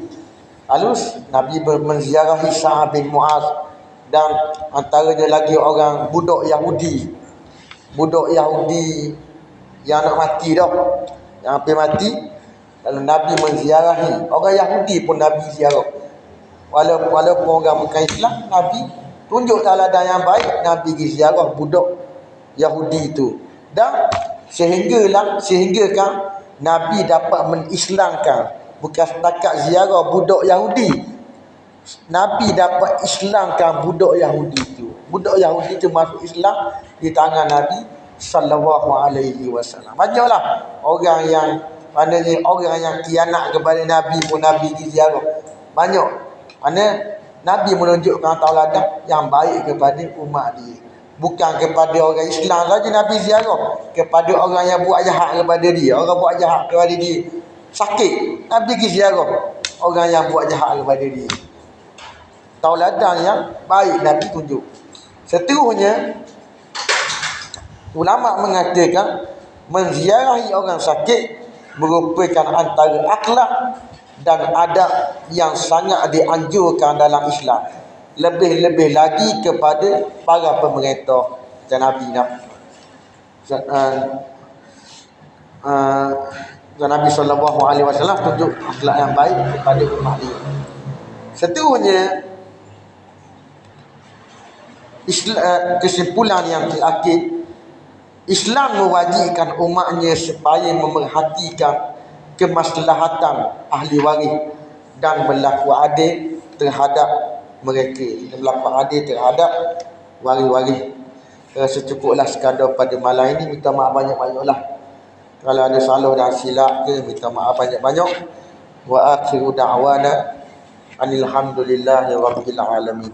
Lalu Nabi menziarahi Sa'ad bin Mu'az, dan antaranya lagi orang budak Yahudi yang nak mati dah, yang hampir mati. Lalu Nabi menziarahi orang Yahudi pun Nabi ziarah. Walaupun orang bukan Islam, Nabi tunjuk tauladan yang baik. Nabi pergi ziarah budak Yahudi itu, dan sehinggakan Nabi dapat mengislamkan, bukan setakat ziarah budak Yahudi, Nabi dapat islamkan budak Yahudi itu. Budak Yahudi itu masuk Islam di tangan Nabi sallallahu alaihi wasallam. Banyaklah orang yang khianat kepada Nabi pun Nabi pergi ziarah. Banyak. Mana Nabi menunjukkan tauladan yang baik kepada umat dia. Bukan kepada orang Islam saja Nabi ziarah, kepada orang yang buat jahat kepada dia. Orang buat jahat kepada dia sakit, Nabi pergi ziarah orang yang buat jahat kepada dia. Tauladan yang baik Nabi tunjuk. Seterusnya, ulama mengatakan menziarahi orang sakit merupakan antara akhlak dan adab yang sangat dianjurkan dalam Islam. Lebih-lebih lagi kepada para pemerintah dan Nabi Nabi sallallahu alaihi wasallam tunjuk akhlak yang baik kepada umat dia. Seterusnya, kesimpulan yang terakhir, Islam mewajibkan umatnya supaya memerhatikan kemaslahatan ahli waris dan berlaku adil terhadap mereka. Berlaku adil terhadap waris-waris. Secukuplah sekadar pada malam ini. Minta maaf banyak-banyaklah kalau ada salah dan silap ke, minta maaf banyak-banyak. Wa akhiru da'wana anil hamdulillahi rabbil alamin.